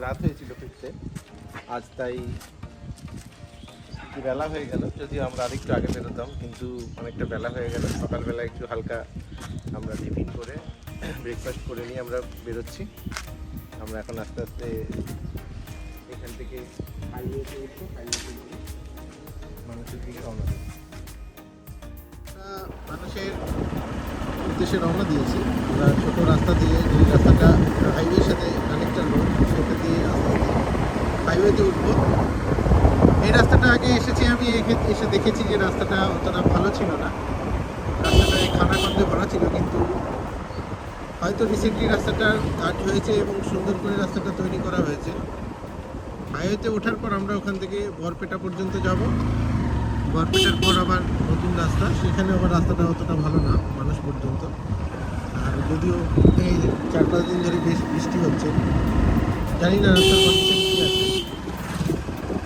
রাত হয়েছিল ফিরতে, আজ তাই বেলা হয়ে গেল। যদিও আমরা আরেকটু আগে বেরোতাম, কিন্তু অনেকটা বেলা হয়ে গেল। সকালবেলা একটু হালকা আমরা টিফিন করে ব্রেকফাস্ট করে নিয়ে আমরা বেরোচ্ছি। আমরা এখন আস্তে আস্তে এখান থেকে হাইওয়েতে উঠবো, হাইওয়েতে গিয়ে মানুষের দিকে রওনা দেবো। মানুষের উদ্দেশ্যে রওনা দিয়েছি। আমরা ছোটো রাস্তা দিয়ে, যে রাস্তাটা হাইওয়ের সাথে কানেক্টেড রোড, সেটা দিয়ে হাইওয়েতে উঠবো। এই রাস্তাটা আগে এসেছি আমি, এসে দেখেছি যে রাস্তাটা অতটা ভালো ছিল না, রাস্তাটায় খানাখন্দে ভরা ছিল। কিন্তু হয়তো রিসেন্টলি রাস্তাটার কাজ হয়েছে এবং সুন্দর করে রাস্তাটা তৈরি করা হয়েছে। হাইওয়েতে ওঠার পর আমরা ওখান থেকে বরপেটা পর্যন্ত যাব। বরপেটার পর আবার নতুন রাস্তা, সেখানে আবার রাস্তাটা অতটা ভালো না মানুষ পর্যন্ত। আর যদিও এই 4-5 দিন ধরে বেশ বৃষ্টি হচ্ছে, জানি না রাস্তার কন্ডিশন কী আছে।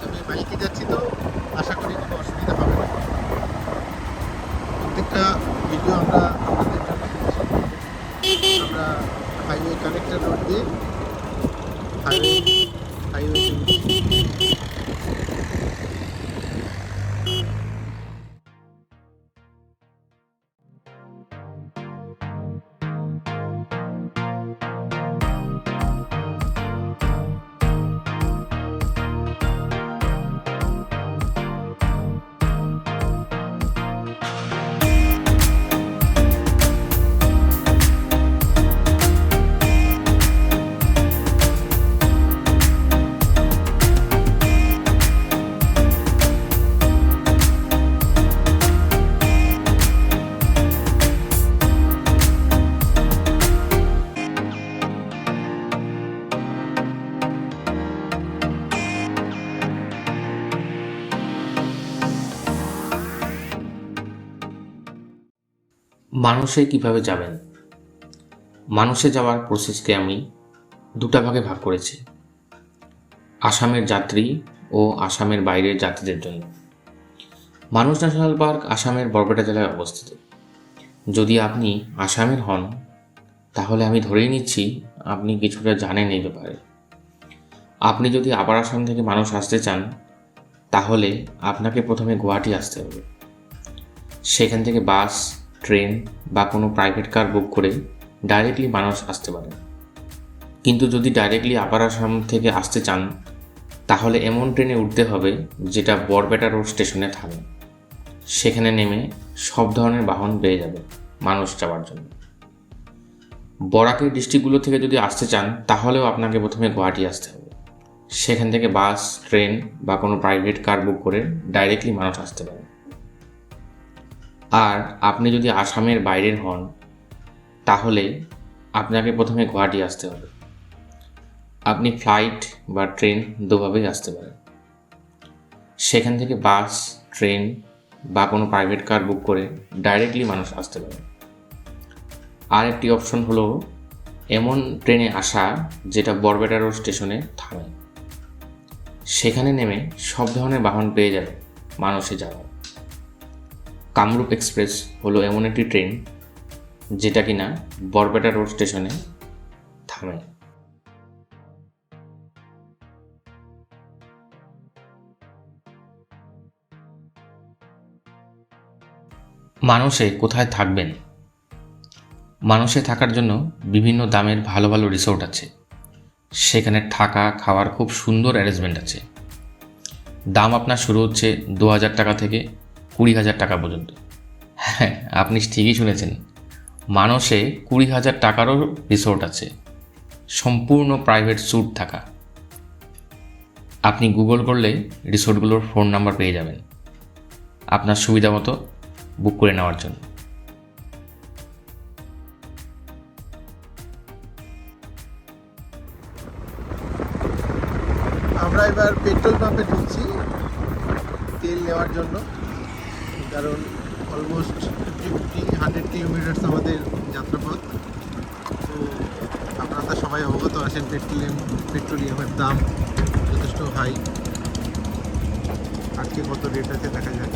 তবে বাইকে যাচ্ছি তো আশা করি কোনো অসুবিধা হবে না। প্রত্যেকটা ভিডিও আমরা আপনাদের জন্য করছি। আমরা হাইওয়ে কানেক্টেড রোড দিয়ে হাইওয়ে মানুষে কিভাবে যাবেন? মানুষে যাওয়ার প্রসেসকে আমি দুটা ভাগে ভাগ করেছি, আসামের যাত্রী ও আসামের বাইরের যাত্রীদের জন্য। মানস ন্যাশনাল পার্ক আসামের বরপেটা জেলায় অবস্থিত। যদি আপনি আসামের হন তাহলে আমি ধরেই নিচ্ছি আপনি কিছুটা জানেন এই ব্যাপারে। আপনি যদি আবার আসাম থেকে মানুষ আসতে চান তাহলে আপনাকে প্রথমে গুয়াহাটি আসতে হবে। সেখান থেকে বাস, ট্রেন বা কোনো প্রাইভেট কার বুক করে ডাইরেক্টলি মানুষ আসতে পারেন। কিন্তু যদি ডাইরেক্টলি আপার আসাম থেকে আসতে চান তাহলে এমন ট্রেনে উঠতে হবে যেটা বরপেটা রোড স্টেশনে থামে। সেখানে নেমে সব ধরনের বাহন পেয়ে যাবে মানুষ যাওয়ার জন্য। বরাকের ডিস্ট্রিক্টগুলো থেকে যদি আসতে চান তাহলেও আপনাকে প্রথমে গুয়াহাটি আসতে হবে। সেখান থেকে বাস, ট্রেন বা কোনো প্রাইভেট কার বুক করে ডাইরেক্টলি মানুষ আসতে পারেন। আর আপনি যদি আসামের বাইরের হন তাহলে আপনাকে প্রথমে গুয়াহাটি আসতে হবে। আপনি ফ্লাইট বা ট্রেন দুভাবেই আসতে পারেন। সেখান থেকে বাস, ট্রেন বা কোনো প্রাইভেট কার বুক করে ডাইরেক্টলি মানুষ আসতে পারেন। আর একটি অপশন হলো এমন ট্রেনে আসা যেটা বরপেটা রোড স্টেশনে থামে। সেখানে নেমে সব ধরনের বাহন পেয়ে যাবে মানুষে যাওয়া। কামরূপ এক্সপ্রেস হলো এমন একটি ট্রেন যেটা কিনা বরপেটা রোড স্টেশনে থামে। মানুষে কোথায় থাকবেন? মানুষে থাকার জন্য বিভিন্ন দামের ভালো ভালো রিসোর্ট আছে। সেখানে থাকা খাওয়ার খুব সুন্দর অ্যারেঞ্জমেন্ট আছে। দাম আপনার শুরু হচ্ছে 2000 টাকা থেকে 20,000 টাকা পর্যন্ত। হ্যাঁ, আপনি ঠিকই শুনেছেন, মানুষে 20,000 টাকারও রিসোর্ট আছে, সম্পূর্ণ প্রাইভেট স্যুট থাকা। আপনি গুগল করলে রিসোর্টগুলোর ফোন নাম্বার পেয়ে যাবেন আপনার সুবিধা মতো বুক করে নেওয়ার জন্য। আমরা এবার পেট্রোল পাম্পে ঢুকছি তেল নেওয়ার জন্য, কারণ অলমোস্ট 50-100 কিলোমিটার্স আমাদের যাত্রাপথ। তো আপনারা তো সবাই অবগত আছেন পেট্রোলিয়ামের দাম যথেষ্ট হাই। আজকে কত রেট আছে দেখা যাক।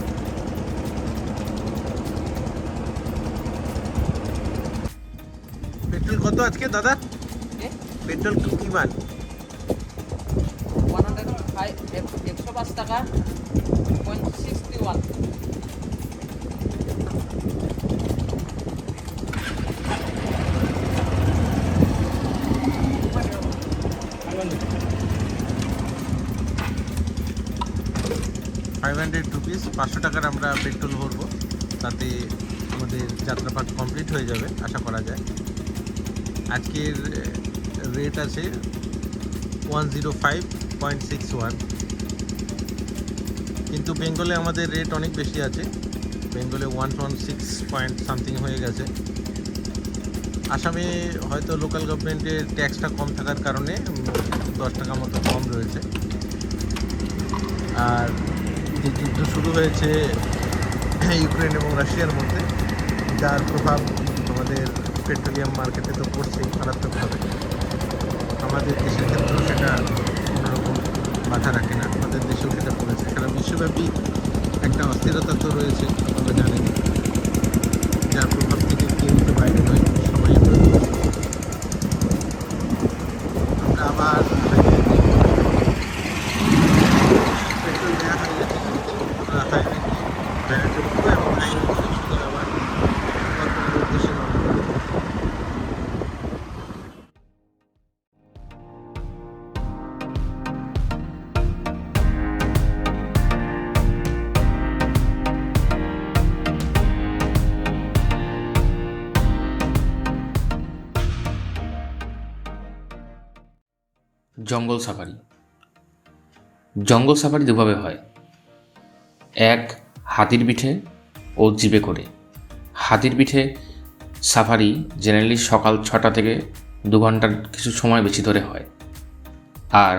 পেট্রোল কত আজকে দাদা? পেট্রোল কি মান? 105 টাকা 0.61। ₹500 500 টাকার আমরা পেট্রোল ভরবো, তাতে আমাদের যাত্রাপাট কমপ্লিট হয়ে যাবে আশা করা যায়। আজকের রেট আছে 105.61, কিন্তু বেঙ্গলে আমাদের রেট অনেক বেশি আছে। বেঙ্গলে 116 পয়েন্ট সামথিং হয়ে গেছে। আসামে হয়তো লোকাল গভর্নমেন্টের ট্যাক্সটা কম থাকার কারণে 10 টাকা মতো কম রয়েছে। আর যে যুদ্ধ শুরু হয়েছে ইউক্রেন এবং রাশিয়ার মধ্যে, যার প্রভাব আমাদের পেট্রোলিয়াম মার্কেটে তো পড়ছেই মারাত্মকভাবে। আমাদের দেশের ক্ষেত্রেও সেটা কোনোরকম বাধা রাখে না, আমাদের দেশেও সেটা পড়েছে। কারণ বিশ্বব্যাপী একটা অস্থিরতা তো রয়েছে, আপনারা জানেন, যার প্রভাব থেকে কেউ তো বাইরে নয়, সবাই আমরা আবার পেট্রোল দেওয়া হয়ে গেছে। আমরা হাইওয়ে ব্যারাজের উপরে এবং হাইওয়ে থেকে শুধু আবার বর্তমানের উদ্দেশ্যে রওনা করি। জঙ্গল সাফারি। জঙ্গল সাফারি দুভাবে হয়, এক হাতির পিঠে ও জিপে করে। হাতির পিঠে সাফারি জেনারেলি সকাল 6টা থেকে 2 ঘন্টার কিছু সময় বেশি ধরে হয়, আর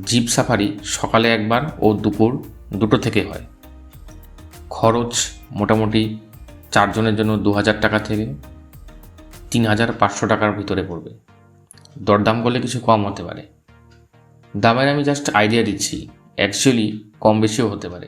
জিপ সাফারি সকালে একবার ও দুপুর 2টো থেকে হয়। খরচ মোটামুটি 4 জনের জন্য 2000 টাকা থেকে 3500 টাকার ভিতরে পড়বে। দরদাম করলে কিছু কম হতে পারে। দামের আমি জাস্ট আইডিয়া দিচ্ছি, অ্যাকচুয়ালি কম বেশিও হতে পারে।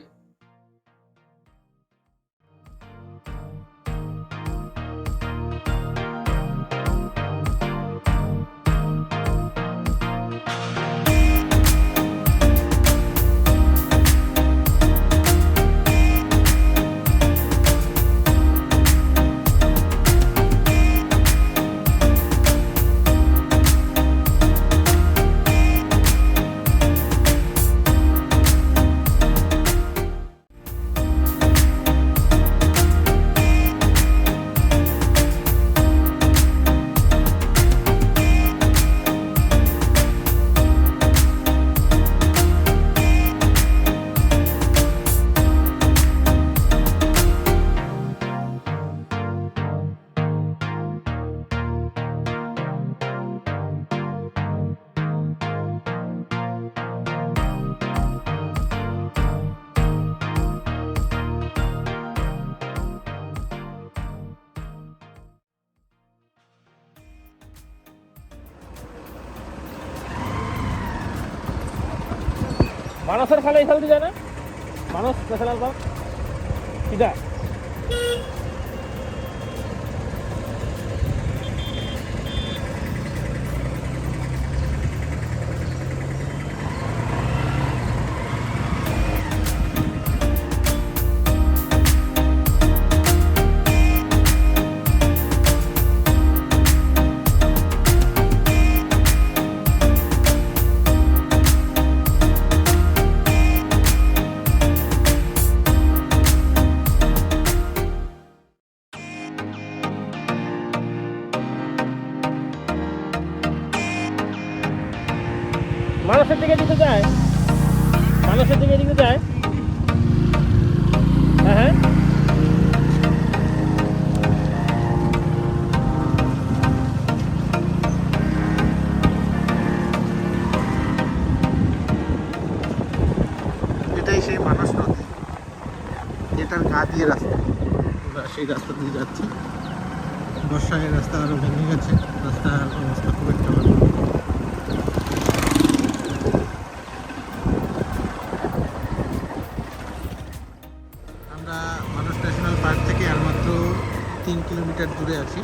মানসের খালে এইখাল দিয়ে যায় না? মানস ন্যাশনাল পার্ক কিটা? মানুষের দিকে দিতে যায়, মানুষের দিকে দিতে যায়। হ্যাঁ হ্যাঁ, এটাই সেই মানস নদী, এটার গা দিয়ে রাস্তা, আমরা সেই রাস্তা দিয়ে যাচ্ছি। বর্ষায় রাস্তা আরও ভেঙে গেছে, রাস্তার অবস্থা খুব একটা ভালো না। আমরা মানস ন্যাশনাল পার্ক থেকে আর মাত্র 3 কিলোমিটার দূরে আছি।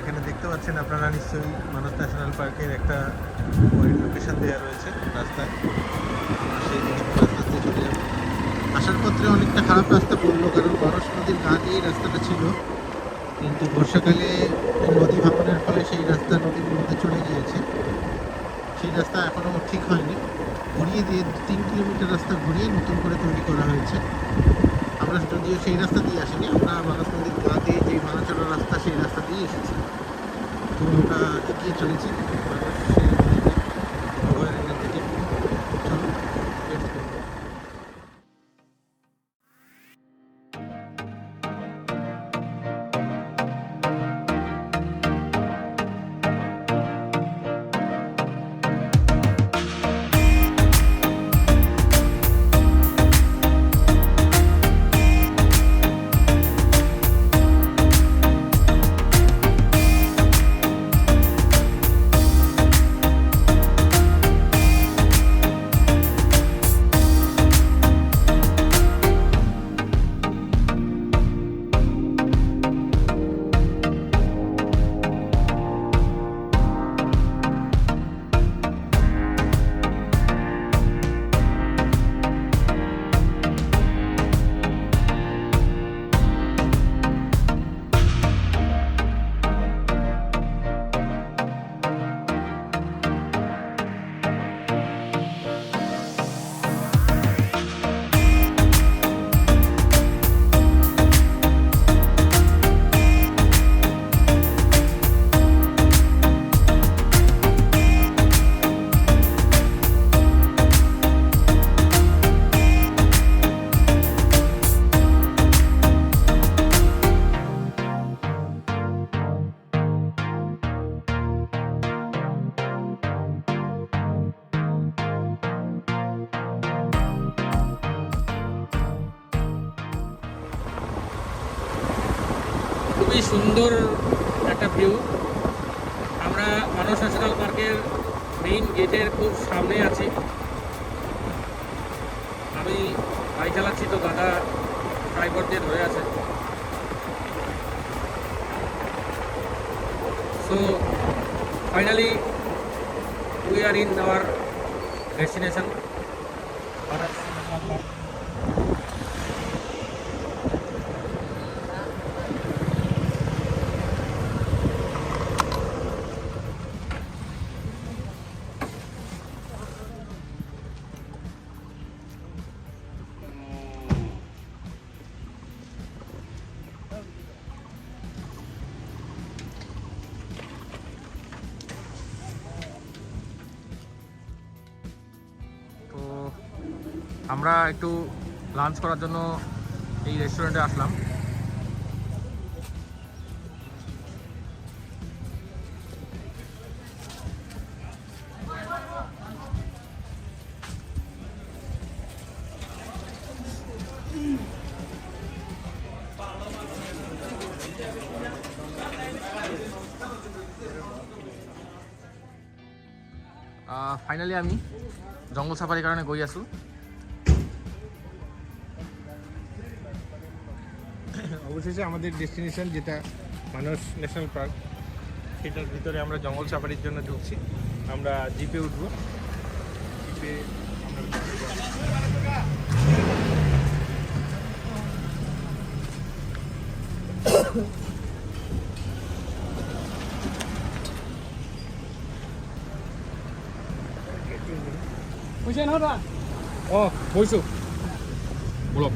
এখানে দেখতে পাচ্ছেন আপনারা নিশ্চয়ই মানস ন্যাশনাল পার্কের একটা লোকেশন দেওয়া রয়েছে রাস্তায়। সেই রাত্রে অনেকটা খারাপ রাস্তা পড়লো, কারণ বরস নদীর গা দিয়েই রাস্তাটা ছিল, কিন্তু বর্ষাকালে নদী ভাঙনের ফলে সেই রাস্তা নদীর মধ্যে চলে গিয়েছে। সেই রাস্তা এখনও ঠিক হয়নি, ঘুরিয়ে দিয়ে 3 কিলোমিটার রাস্তা ঘুরিয়ে নতুন করে তৈরি করা হয়েছে। আমরা যদিও সেই রাস্তা দিয়ে আসিনি, আমরা বরস নদীর গা দিয়ে যে ভাঙাচোরা রাস্তা সেই রাস্তা দিয়ে এসেছি। তো আমরা এগিয়ে চলেছি মানুষ সেই নদীতে অভয়ারণ্যের দিকে। চলো let's go. খুবই সুন্দর একটা ভিউ। আমরা মানস ন্যাশনাল পার্কের মেইন গেটের খুব সামনে আছি। আমি বাইক চালাচ্ছি, তো দাদা ড্রাইভার দিয়ে ধরে আছে। So finally we are in our destination. তো আমরা একটু লাঞ্চ করার জন্য এই রেস্টুরেন্টে আসলাম। ফাইনালি আমি জঙ্গল সাফারির কারণে গৈ আছো। অবশেষে আমাদের ডেস্টিনেশন যেটা মানস ন্যাশনাল পার্ক, সেটার ভিতরে আমরা জঙ্গল সাফারির জন্য ঢুকছি। আমরা জিপে উঠবো। জিপে বইছো বলো।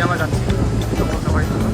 আমরা যাচ্ছি জঙ্গল সাফারির জন্য।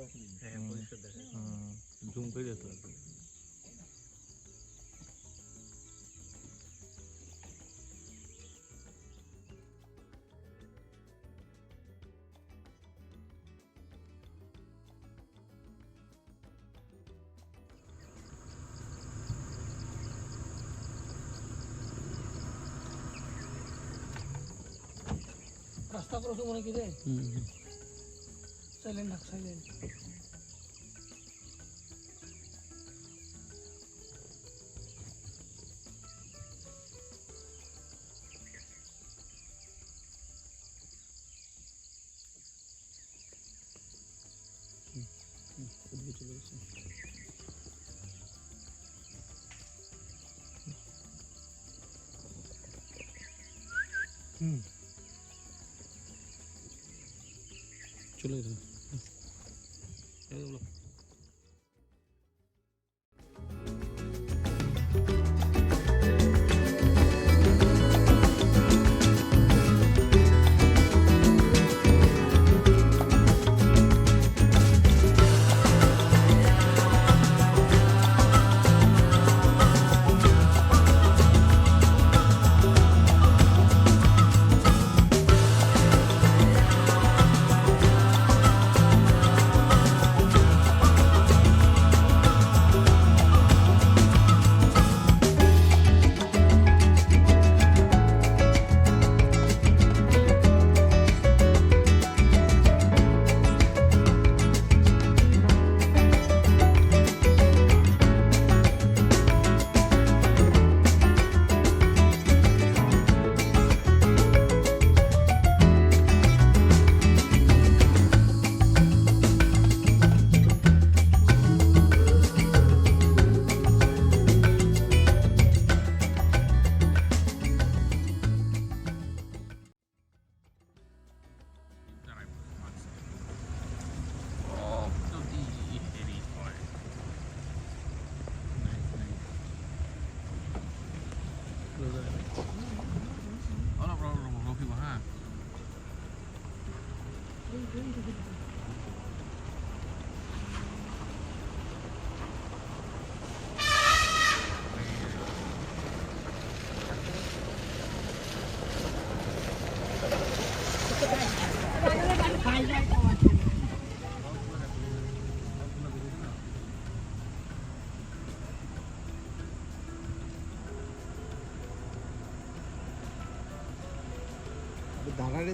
হ্যাঁ পরিষ্কার দেখা জুম করে যেতে হবে। রাস্তা ক্রস মনে কি রে সাইলেন্ট রাখ সাইলেন্ট চলে গেছে চলে গেছে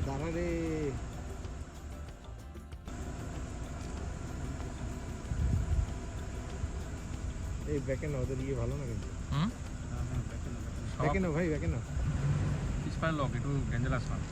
দাঁড়া রে এই ব্যাকে না ওদের ইয়ে ভালো না কিন্তু ব্যাকে না ভাই ব্যাকে না পিছপাৰ লওক এইটো ডেঞ্জাৰাছ মাছ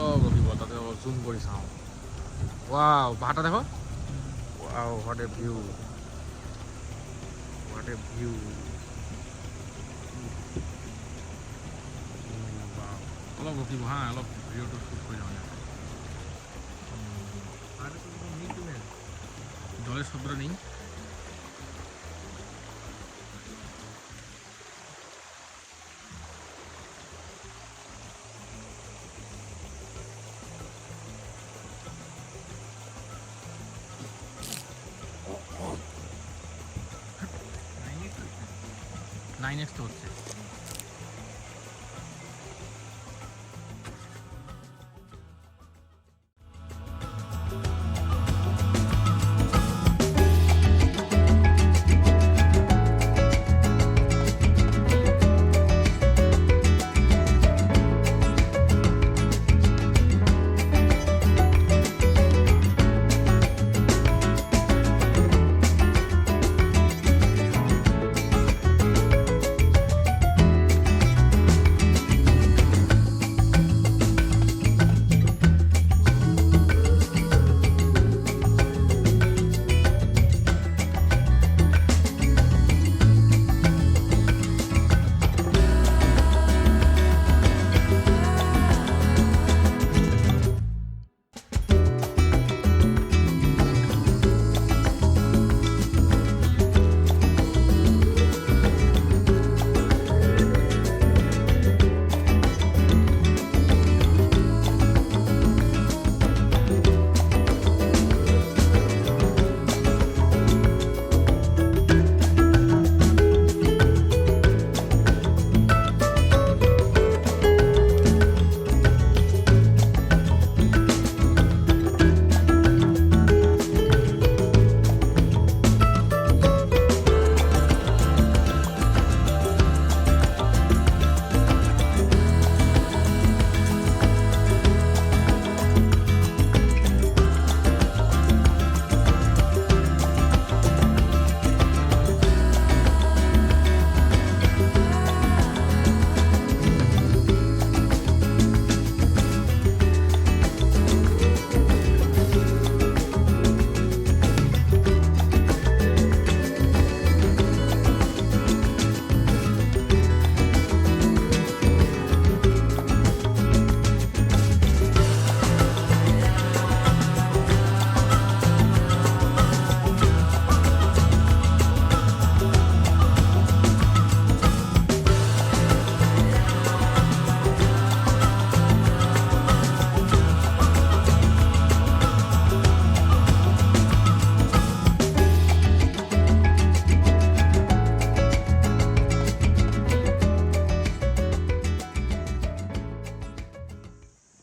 অলপ ৰখিব তাতে অলপ জুম কৰি চাওঁ ৱাও পাহাৰটা দেখো ৱাও হোৱাট এ ভিউ অলপ ৰখিব হা অলপ ভিডিঅ'টো শ্বুট কৰি যাওঁ জলের শব্দটা নেই নাইন এক্স তো হচ্ছে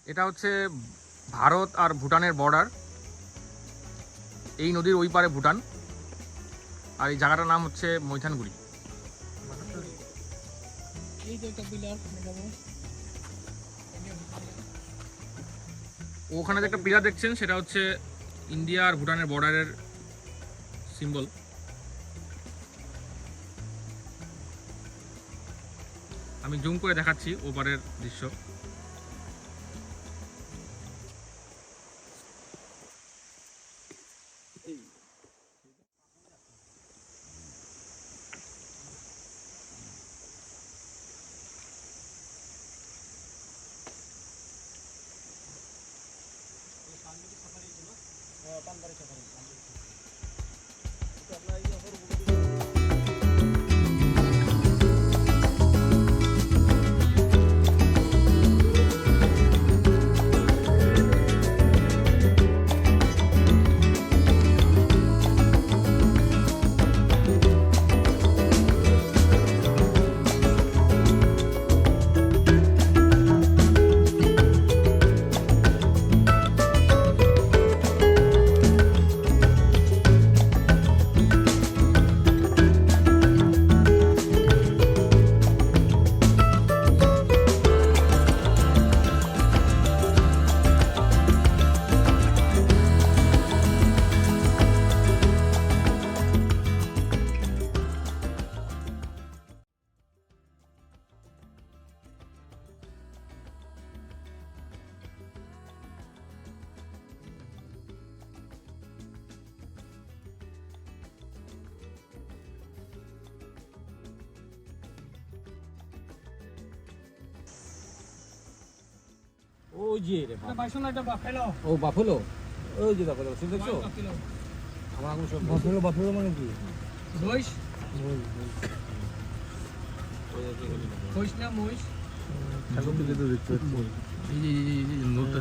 এটা হচ্ছে ভারত আর ভুটানের বর্ডার এই নদীর ওই পারে ভুটান আর এই জায়গাটার নাম হচ্ছে মৈথানগুড়ি এই যে একটা পিলার দেখাবো ওখানে যে একটা পিলার দেখছেন সেটা হচ্ছে ইন্ডিয়া আর ভুটানের বর্ডারের সিম্বল আমি জুম করে দেখাচ্ছি ওপারের দৃশ্য ওই যে রে বাইসন এটা বাফেলো ও বাফেলো ওই যে দেখো দেখছো আমার আগুন সব বাফেলো মানে কি মহিষ মহিষ না মহিষ ঠাকুর দিকে তো দেখতে পাচ্ছি এই নোটটা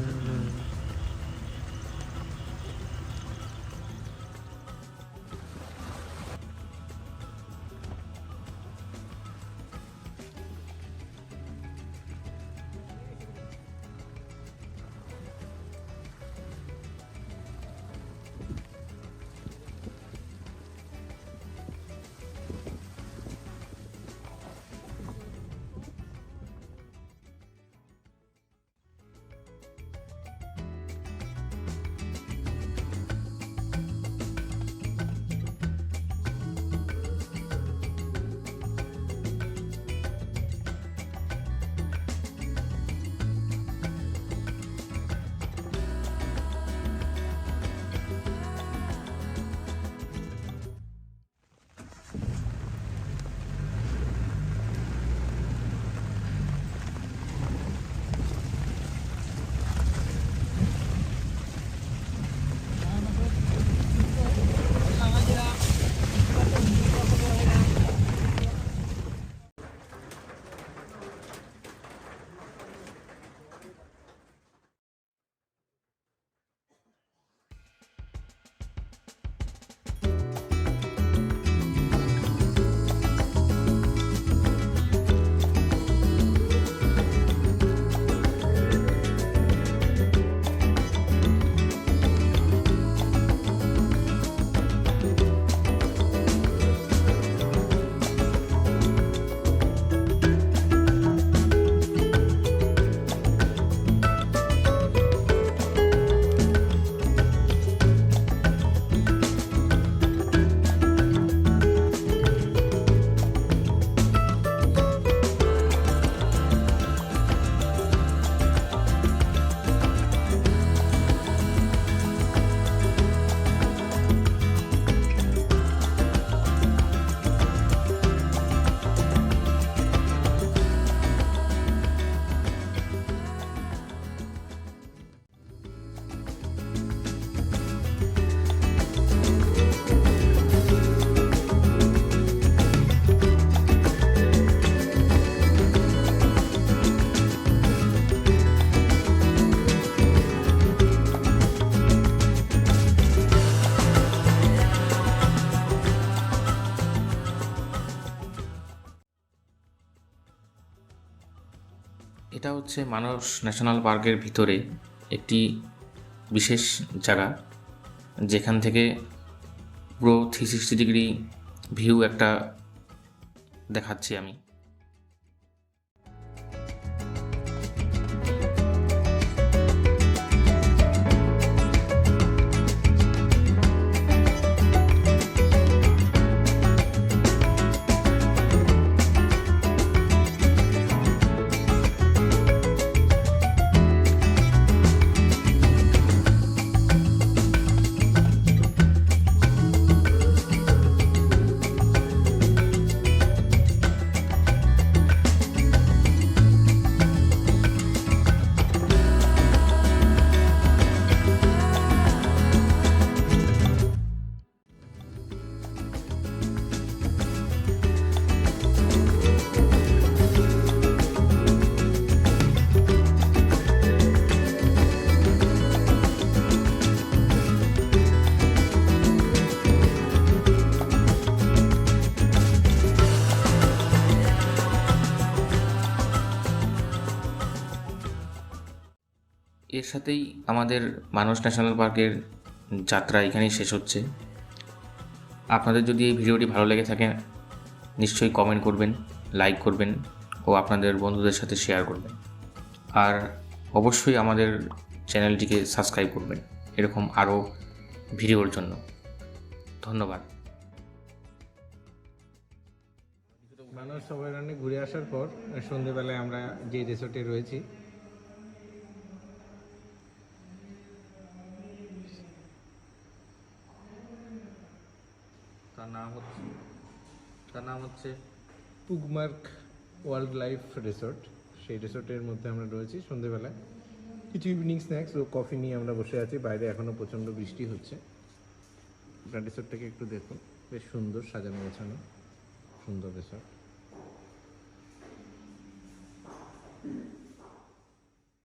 এটা হচ্ছে মানস ন্যাশনাল পার্কের ভিতরে একটি বিশেষ জায়গা, যেখান থেকে পুরো 360 ডিগ্রি ভিউ একটা দেখাচ্ছি আমি। এর সাথেই আমাদের মানস ন্যাশনাল পার্কের যাত্রা এখানেই শেষ হচ্ছে। আপনাদের যদি এই ভিডিওটি ভালো লেগে থাকে নিশ্চয়ই কমেন্ট করবেন, লাইক করবেন ও আপনাদের বন্ধুদের সাথে শেয়ার করবেন। আর অবশ্যই আমাদের চ্যানেলটিকে সাবস্ক্রাইব করবেন এরকম আরও ভিডিওর জন্য। ধন্যবাদ। মানস অভয়ারণ্যে ঘুরে আসার পর সন্ধেবেলায় আমরা যে রিসোর্টে রয়েছি তার নাম হচ্ছে পুগমার্ক ওয়াইল্ড লাইফ রিসোর্ট। সেই রিসোর্টের মধ্যে আমরা রয়েছি সন্ধেবেলায়। কিছু ইভিনিং স্ন্যাক্স ও কফি নিয়ে আমরা বসে আছি। বাইরে এখনও প্রচণ্ড বৃষ্টি হচ্ছে। আপনার রিসোর্টটাকে একটু দেখুন, বেশ সুন্দর সাজানো গোছানো, সুন্দর রিসোর্ট।